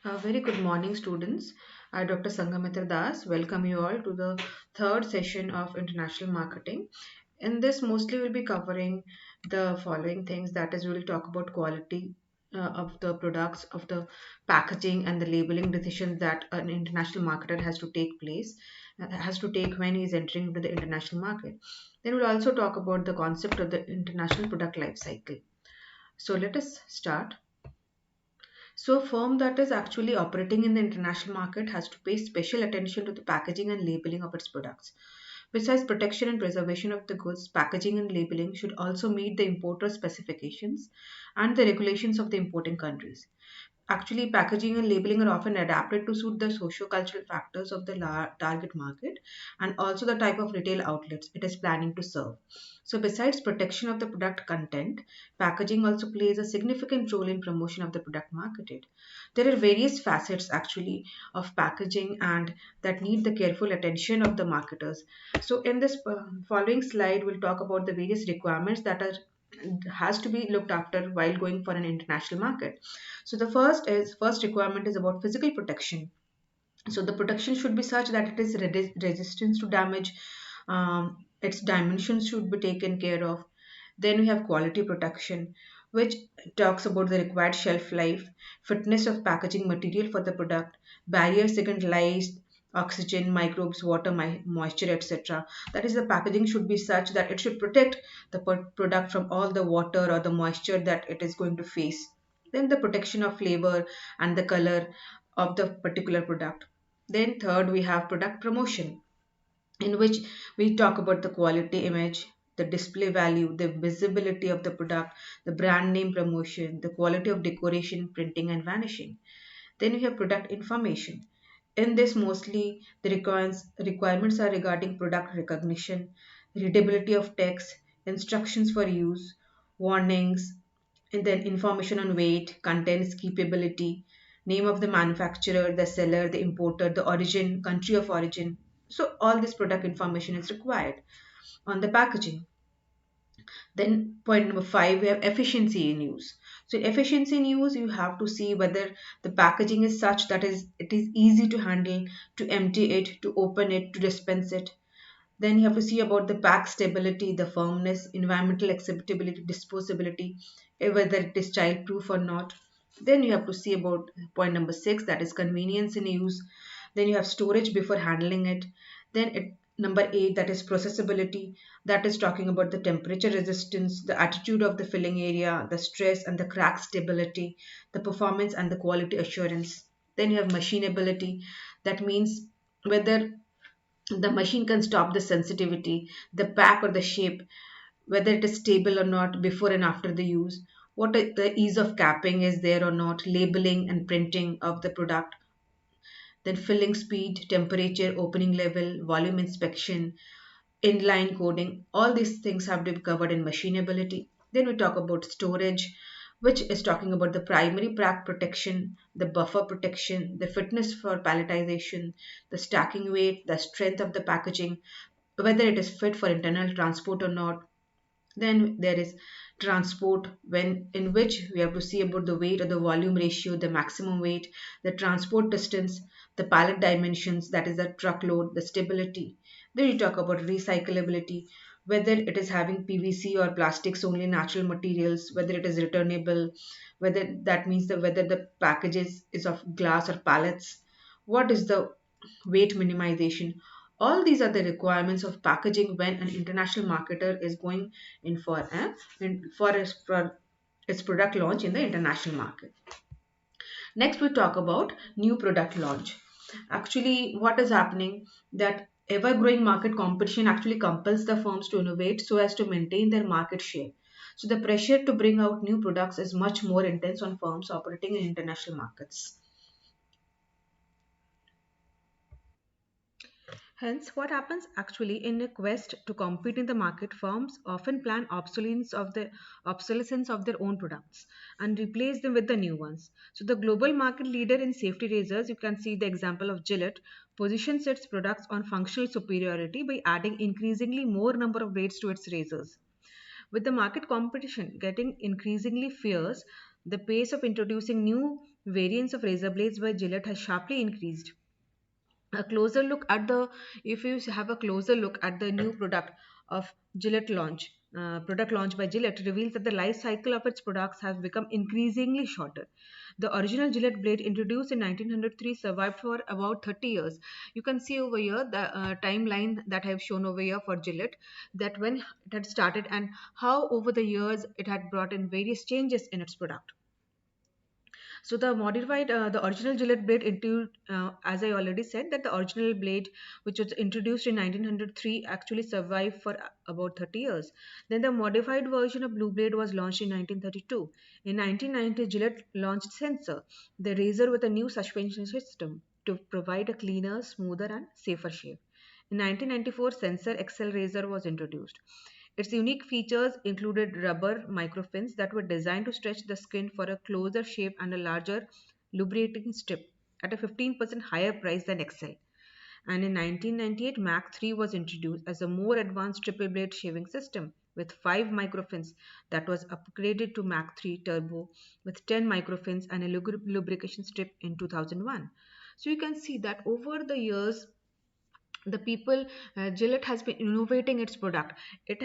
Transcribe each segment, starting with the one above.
Very good morning, students. I, Dr. Sangamitra Das, welcome you all to the third session of International Marketing. In this, mostly we'll be covering the following things. That is, we will talk about quality of the products, of the packaging, and the labeling decisions that an international marketer has to take has to take when he is entering into the international market. Then we'll also talk about the concept of the international product life cycle. So let us start. So, a firm that is actually operating in the international market has to pay special attention to the packaging and labeling of its products. Besides protection and preservation of the goods, packaging and labeling should also meet the importer specifications and the regulations of the importing countries. Actually, packaging and labeling are often adapted to suit the socio-cultural factors of the target market and also the type of retail outlets it is planning to serve. So, besides protection of the product content, packaging also plays a significant role in promotion of the product marketed. There are various facets actually of packaging and that need the careful attention of the marketers. So, in this following slide, we'll talk about the various requirements that are has to be looked after while going for an international market. So the first requirement is about physical protection. So the protection should be such that it is resistance to damage. Its dimensions should be taken care of. Then we have quality protection, which talks about the required shelf life, fitness of packaging material for the product, barriers against lice, oxygen, microbes, water, moisture, etc. That is, the packaging should be such that it should protect the product from all the water or the moisture that it is going to face. Then the protection of flavor and the color of the particular product. Then third, we have product promotion, in which we talk about the quality image, the display value, the visibility of the product, the brand name promotion, the quality of decoration, printing, and vanishing. Then we have product information. In this, mostly the requirements are regarding product recognition, readability of text, instructions for use, warnings, and then information on weight, contents, keepability, name of the manufacturer, the seller, the importer, the origin, country of origin. So all this product information is required on the packaging. Then point number five, we have efficiency in use. So efficiency in use, you have to see whether the packaging is such that it is easy to handle, to empty it, to open it, to dispense it. Then you have to see about the pack stability, the firmness, environmental acceptability, disposability, whether it is child proof or not. Then you have to see about point number six, that is convenience in use. Then you have storage before handling it. Number eight, that is processability, that is talking about the temperature resistance, the attitude of the filling area, the stress and the crack stability, the performance and the quality assurance. Then you have machinability, that means whether the machine can stop the sensitivity, the pack or the shape, whether it is stable or not before and after the use, the ease of capping is there or not, labeling and printing of the product, then filling speed, temperature, opening level, volume inspection, inline coding. All these things have to be covered in machinability. Then we talk about storage, which is talking about the primary pack protection, the buffer protection, the fitness for palletization, the stacking weight, the strength of the packaging, whether it is fit for internal transport or not. Then there is transport, when in which we have to see about the weight or the volume ratio, the maximum weight, the transport distance, the pallet dimensions, that is the truckload, the stability. Then we talk about recyclability, whether it is having PVC or plastics only, natural materials, whether it is returnable, whether that means that whether the packages is of glass or pallets, what is the weight minimization. All these are the requirements of packaging when an international marketer is going in for its product launch in the international market. Next, we talk about new product launch. Actually, what is happening that ever growing market competition actually compels the firms to innovate so as to maintain their market share. So the pressure to bring out new products is much more intense on firms operating in international markets. Hence, what happens actually in a quest to compete in the market, firms often plan obsolescence of their own products and replace them with the new ones. So, the global market leader in safety razors, you can see the example of Gillette, positions its products on functional superiority by adding increasingly more number of blades to its razors. With the market competition getting increasingly fierce, the pace of introducing new variants of razor blades by Gillette has sharply increased. A closer look at the If you have a closer look at the new product launch by Gillette reveals that the life cycle of its products has become increasingly shorter. The original Gillette blade introduced in 1903 survived for about 30 years. You can see over here the timeline that I have shown over here for Gillette, that when it had started and how over the years it had brought in various changes in its product. So the original Gillette blade as I already said, that the original blade, which was introduced in 1903, actually survived for about 30 years. Then the modified version of Blue Blade was launched in 1932. In 1990, Gillette launched Sensor, the razor with a new suspension system to provide a cleaner, smoother, and safer shave. In 1994, Sensor XL razor was introduced. Its unique features included rubber microfins that were designed to stretch the skin for a closer shape and a larger lubricating strip at a 15% higher price than XL. And in 1998, Mac 3 was introduced as a more advanced triple blade shaving system with 5 microfins that was upgraded to Mac 3 Turbo with 10 microfins and a lubrication strip in 2001. So you can see that over the years, the people Gillette has been innovating its product. It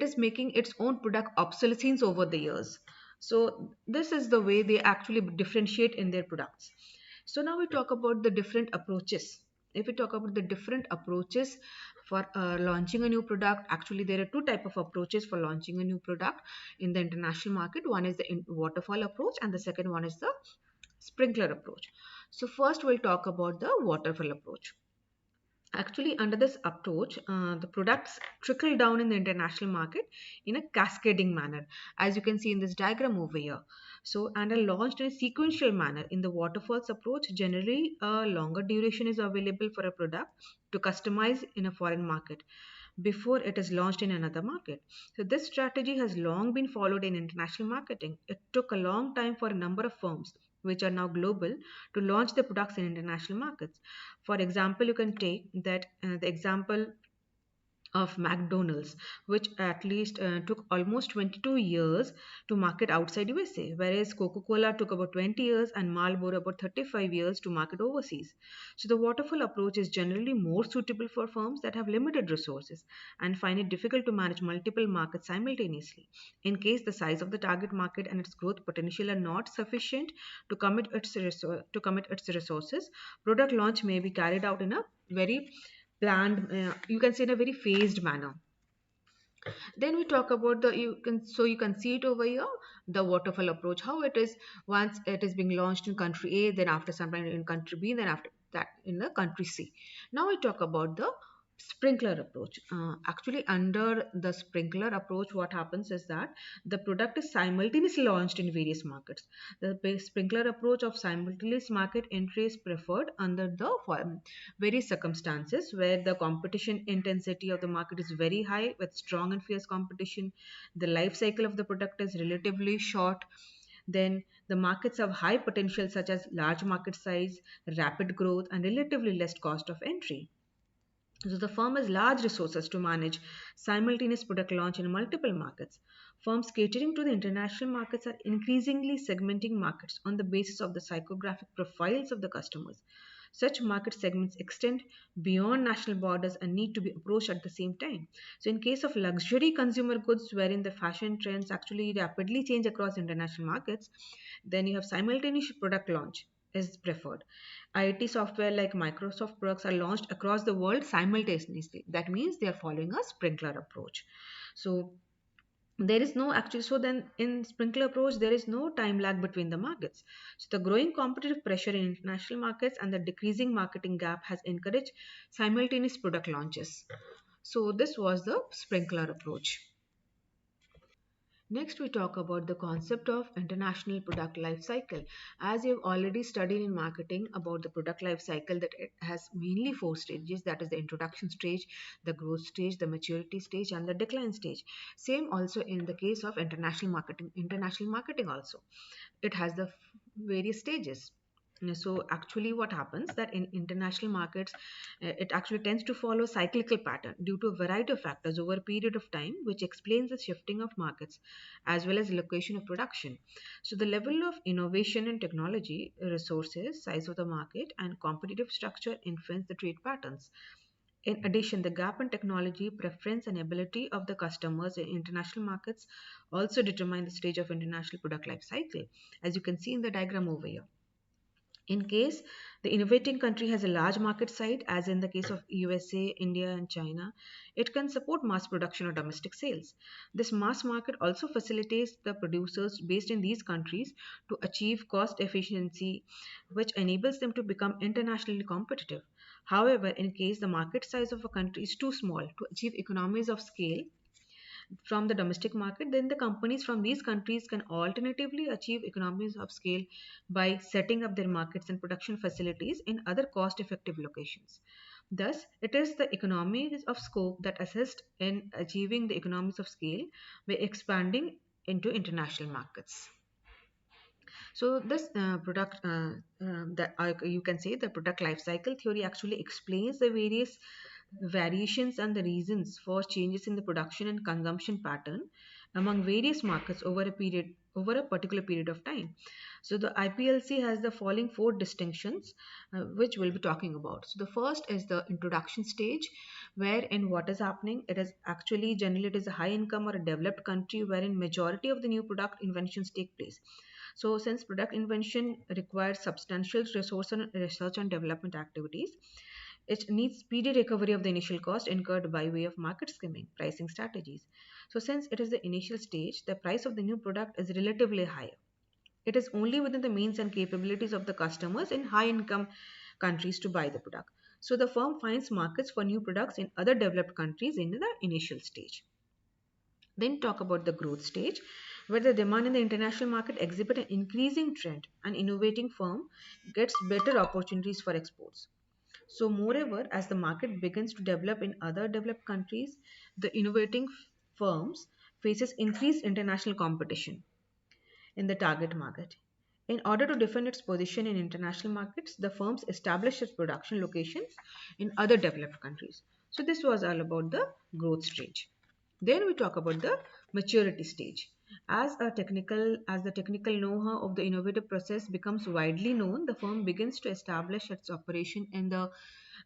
is making its own product obsolescence over the years. So this is the way they actually differentiate in their products. So now we talk about the different approaches. If we talk about the different approaches for launching a new product, actually there are two type of approaches for launching a new product in the international market. One is the waterfall approach and the second one is the sprinkler approach. So first we'll talk about the waterfall approach. Actually, under this approach, the products trickle down in the international market in a cascading manner, as you can see in this diagram over here. So, and are launched in a sequential manner. In the waterfalls approach, generally a longer duration is available for a product to customize in a foreign market before it is launched in another market. So, this strategy has long been followed in international marketing. It took a long time for a number of firms, which are now global, to launch their products in international markets. For example, you can take that the example of McDonald's, which at least took almost 22 years to market outside USA, whereas Coca-Cola took about 20 years and Marlboro about 35 years to market overseas. So the waterfall approach is generally more suitable for firms that have limited resources and find it difficult to manage multiple markets simultaneously. In case the size of the target market and its growth potential are not sufficient to commit its resources, product launch may be carried out in a very planned, you can say in a very phased manner. Then we talk about you can see it over here, the waterfall approach, how it is once it is being launched in country A, then after some time in country B, then after that in the country C. Now we talk about the sprinkler approach. Actually, under the sprinkler approach, what happens is that the product is simultaneously launched in various markets. The sprinkler approach of simultaneous market entry is preferred under the various circumstances where the competition intensity of the market is very high with strong and fierce competition. The life cycle of the product is relatively short. Then the markets have high potential such as large market size, rapid growth, and relatively less cost of entry. So the firm has large resources to manage simultaneous product launch in multiple markets. Firms catering to the international markets are increasingly segmenting markets on the basis of the psychographic profiles of the customers. Such market segments extend beyond national borders and need to be approached at the same time. So, in case of luxury consumer goods, wherein the fashion trends actually rapidly change across international markets, then you have simultaneous product launch is preferred. IT software like Microsoft products are launched across the world simultaneously. That means they are following a sprinkler approach. So there is no actually so then in sprinkler approach there is no time lag between the markets. So the growing competitive pressure in international markets and the decreasing marketing gap has encouraged simultaneous product launches. So this was the sprinkler approach. Next, we talk about the concept of international product life cycle. As you've already studied in marketing about the product life cycle, that it has mainly four stages, that is the introduction stage, the growth stage, the maturity stage, and the decline stage. Same also in the case of international marketing. International marketing also, it has the various stages. So actually what happens that in international markets, it actually tends to follow cyclical pattern due to a variety of factors over a period of time, which explains the shifting of markets as well as location of production. So the level of innovation in technology, resources, size of the market, and competitive structure influence the trade patterns. In addition, the gap in technology, preference, and ability of the customers in international markets also determine the stage of international product life cycle, as you can see in the diagram over here. In case the innovating country has a large market size, as in the case of USA, India, and China, it can support mass production or domestic sales. This mass market also facilitates the producers based in these countries to achieve cost efficiency, which enables them to become internationally competitive. However, in case the market size of a country is too small to achieve economies of scale, from the domestic market, then the companies from these countries can alternatively achieve economies of scale by setting up their markets and production facilities in other cost effective locations. Thus, it is the economies of scope that assist in achieving the economies of scale by expanding into international markets. So this product that you can say the product life cycle theory actually explains the various variations and the reasons for changes in the production and consumption pattern among various markets over a particular period of time. So the IPLC has the following four distinctions which we'll be talking about. So the first is the introduction stage, where in what is happening, it is actually generally it is a high income or a developed country wherein majority of the new product inventions take place. So, since product invention requires substantial resource and research and development activities, it needs speedy recovery of the initial cost incurred by way of market skimming, pricing strategies. So, since it is the initial stage, the price of the new product is relatively higher. It is only within the means and capabilities of the customers in high income countries to buy the product. So, the firm finds markets for new products in other developed countries in the initial stage. Then talk about the growth stage, where the demand in the international market exhibit an increasing trend and innovating firm gets better opportunities for exports. So moreover, as the market begins to develop in other developed countries, the innovating firms faces increased international competition in the target market. In order to defend its position in international markets, the firms establish its production locations in other developed countries. So this was all about the growth stage. Then we talk about the maturity stage. As the technical know-how of the innovative process becomes widely known, the firm begins to establish its operation in the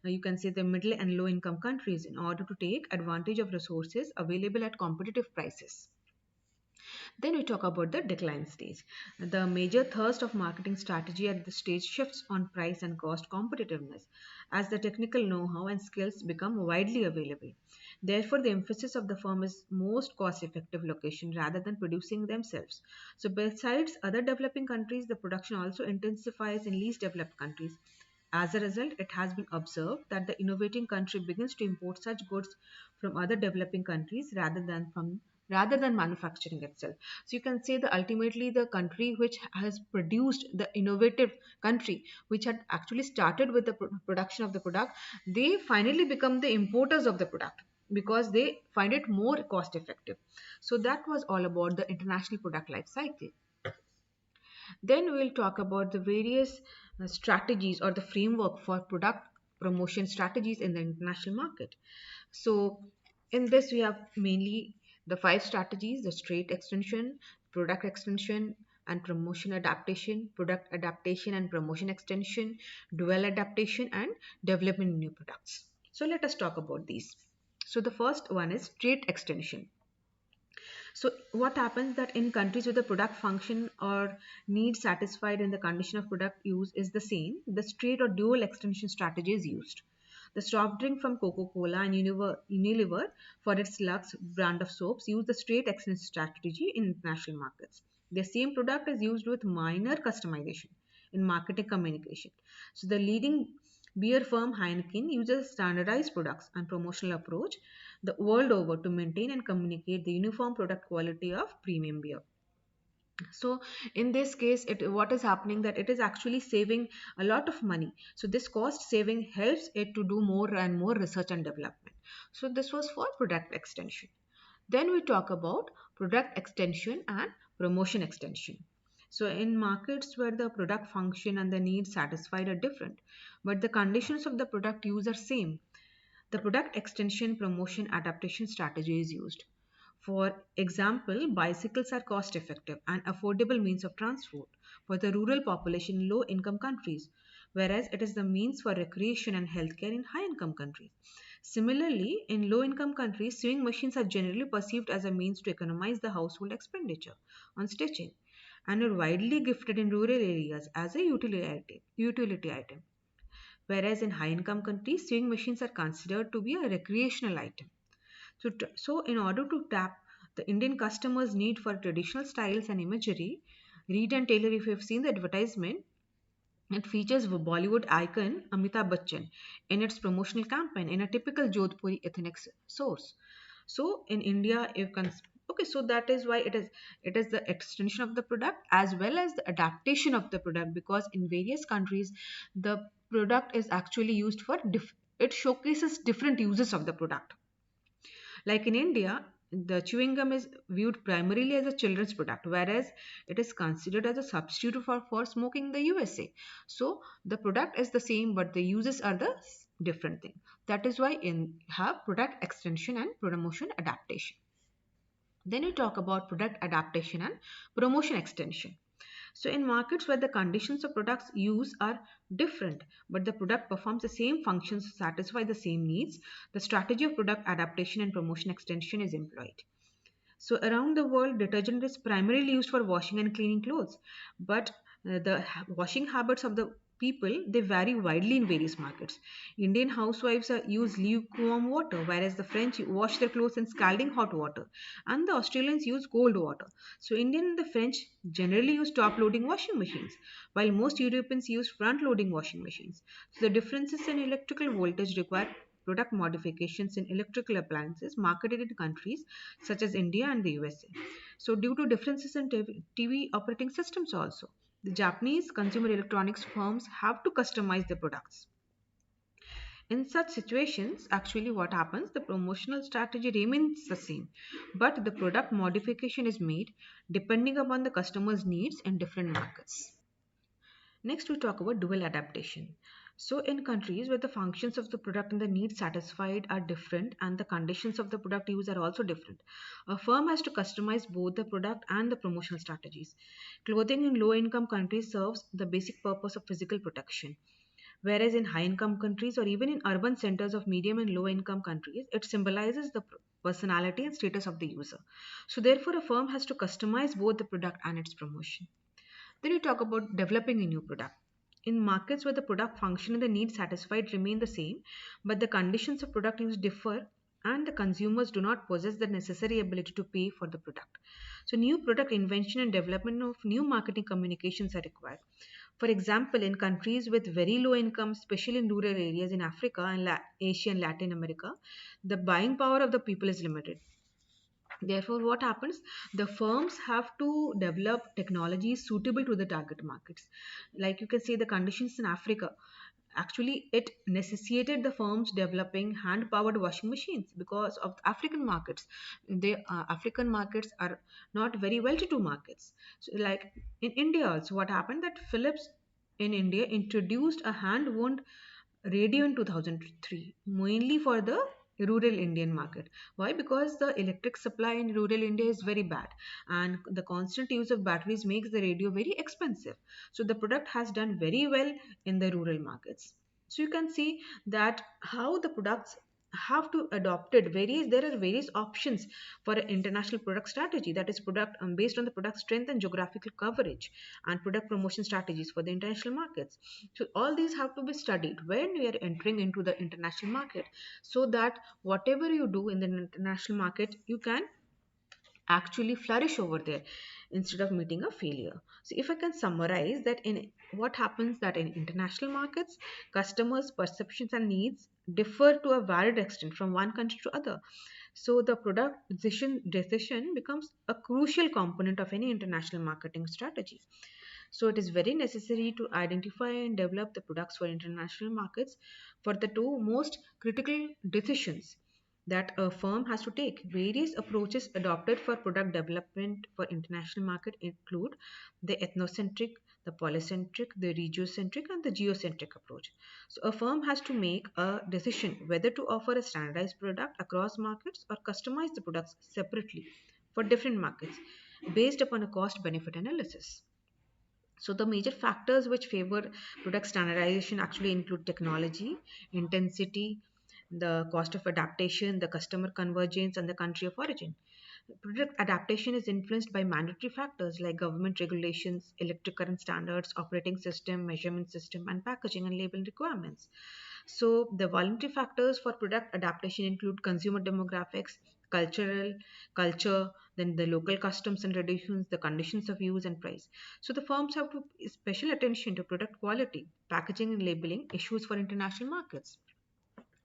you can say the middle and low income countries in order to take advantage of resources available at competitive prices. Then we talk about the decline stage. The major thrust of marketing strategy at this stage shifts on price and cost competitiveness as the technical know-how and skills become widely available. Therefore, the emphasis of the firm is most cost-effective location rather than producing themselves. So, besides other developing countries, the production also intensifies in least developed countries. As a result, it has been observed that the innovating country begins to import such goods from other developing countries rather than manufacturing itself. So you can say that ultimately the country which has produced the innovative country, which had actually started with the production of the product, they finally become the importers of the product because they find it more cost effective. So that was all about the international product life cycle. Then we will talk about the various strategies or the framework for product promotion strategies in the international market. So, in this, we have mainly the five strategies: the straight extension, product extension, and promotion adaptation, product adaptation and promotion extension, dual adaptation, and development new products. So, let us talk about these. So, the first one is straight extension. So what happens that in countries where the product function or need satisfied in the condition of product use is the same, the straight or dual extension strategy is used. The soft drink from Coca-Cola and Unilever for its Lux brand of soaps use the straight extension strategy in international markets. The same product is used with minor customization in marketing communication. So the leading beer firm Heineken uses standardized products and promotional approach the world over to maintain and communicate the uniform product quality of premium beer. So in this case, what is happening that it is actually saving a lot of money. So this cost saving helps it to do more and more research and development. So this was for product extension. Then we talk about product extension and promotion extension. So in markets where the product function and the needs satisfied are different, but the conditions of the product use are same, the product extension, promotion, adaptation strategy is used. For example, bicycles are cost effective and affordable means of transport for the rural population in low income countries, whereas it is the means for recreation and healthcare in high income countries. Similarly, in low income countries, sewing machines are generally perceived as a means to economize the household expenditure on stitching and are widely gifted in rural areas as a utility item. Whereas in high income countries, sewing machines are considered to be a recreational item. So in order to tap the Indian customers' need for traditional styles and imagery, Reed and Taylor, if you have seen the advertisement, it features Bollywood icon Amitabh Bachchan in its promotional campaign in a typical Jodhpuri ethnic source. So in India, you can okay, so that is why it is the extension of the product as well as the adaptation of the product, because in various countries the product is actually used for it showcases different uses of the product. Like in India, the chewing gum is viewed primarily as a children's product, whereas it is considered as a substitute for smoking in the USA. So the product is the same, but the uses are the different thing. That is why in have product extension and promotion adaptation. Then we talk about product adaptation and promotion extension. So, in markets where the conditions of products use are different, but the product performs the same functions to satisfy the same needs, the strategy of product adaptation and promotion extension is employed. So, around the world, detergent is primarily used for washing and cleaning clothes, but washing habits of the people they vary widely in various markets. Indian housewives use lukewarm water, whereas the French wash their clothes in scalding hot water, and the Australians use cold water. So, Indian and the French generally use top-loading washing machines, while most Europeans use front-loading washing machines. So, the differences in electrical voltage require product modifications in electrical appliances marketed in countries such as India and the USA. So, due to differences in TV operating systems, also, the Japanese consumer electronics firms have to customize their products. In such situations, actually, what happens? The promotional strategy remains the same, but the product modification is made depending upon the customer's needs in different markets. Next, we talk about dual adaptation. So, in countries where the functions of the product and the needs satisfied are different and the conditions of the product use are also different, a firm has to customize both the product and the promotional strategies. Clothing in low income countries serves the basic purpose of physical protection, whereas in high income countries or even in urban centers of medium and low income countries, it symbolizes the personality and status of the user. So, therefore, a firm has to customize both the product and its promotion. Then we talk about developing a new product. In markets where the product function and the needs satisfied remain the same, but the conditions of product use differ and the consumers do not possess the necessary ability to pay for the product. So, new product invention and development of new marketing communications are required. For example, in countries with very low income, especially in rural areas in Africa and Asia and Latin America, the buying power of the people is limited. Therefore, what happens? The firms have to develop technologies suitable to the target markets. Like you can say, the conditions in Africa actually it necessitated the firms developing hand powered washing machines because of the African markets. The African markets are not very well to do markets. So, like in India, also, what happened that Philips in India introduced a hand wound radio in 2003 mainly for the rural Indian market. Why? Because the electric supply in rural India is very bad and the constant use of batteries makes the radio very expensive. So the product has done very well in the rural markets. So you can see that how the products have to adopt it various there are various options for an international product strategy, that is product based on the product strength and geographical coverage and product promotion strategies for the international markets. So all these have to be studied when we are entering into the international market, so that whatever you do in the international market you can actually flourish over there instead of meeting a failure. So if I can summarize that in what happens that in international markets customers perceptions and needs differ to a varied extent from one country to other. So the product decision becomes a crucial component of any international marketing strategy. So it is very necessary to identify and develop the products for international markets for the two most critical decisions. that a firm has to take. Various approaches adopted for product development for international market include the ethnocentric, the polycentric, the regiocentric, and the geocentric approach. So a firm has to make a decision whether to offer a standardized product across markets or customize the products separately for different markets based upon a cost benefit analysis. So the major factors which favor product standardization actually include technology, intensity, the cost of adaptation, the customer convergence, and the country of origin. Product adaptation is influenced by mandatory factors like government regulations, electric current standards, operating system, measurement system, and packaging and labeling requirements. So, the voluntary factors for product adaptation include consumer demographics, cultural culture, then the local customs and traditions, the conditions of use and price. So, the firms have to pay special attention to product quality, packaging and labeling issues for international markets.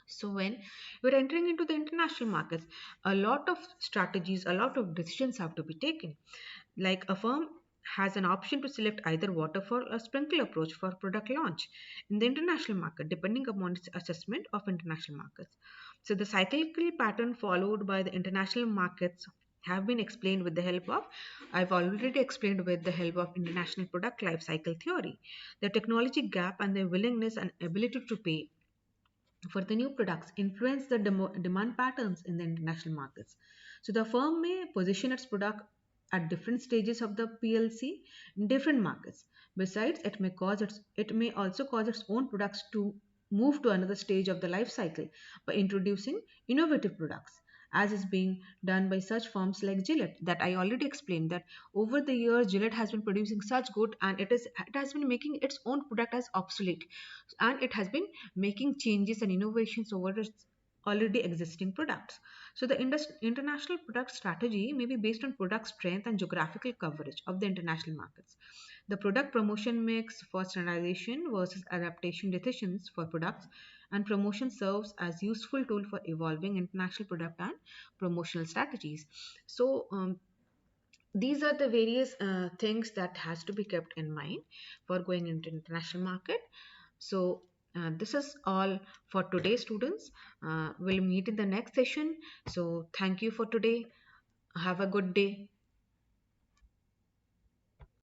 So when you're entering into the international markets, a lot of strategies, a lot of decisions have to be taken. Like a firm has an option to select either waterfall or sprinkle approach for product launch in the international market, depending upon its assessment of international markets. So the cyclical pattern followed by the international markets have been explained with the help of, I've already explained with the help of international product life cycle theory. The technology gap and the willingness and ability to pay for the new products influence the demand patterns in the international markets. So the firm may position its product at different stages of the PLC in different markets. Besides, it may also cause its own products to move to another stage of the life cycle by introducing innovative products, as is being done by such firms like Gillette that I already explained that over the years Gillette has been producing such good and it has been making its own product as obsolete, and it has been making changes and innovations over its already existing products. So the international product strategy may be based on product strength and geographical coverage of the international markets. The product promotion mix for standardization versus adaptation decisions for products, and promotion serves as useful tool for evolving international product and promotional strategies. So these are the various things that has to be kept in mind for going into international market. So this is all for today, students. We'll meet in the next session. So thank you for today. Have a good day.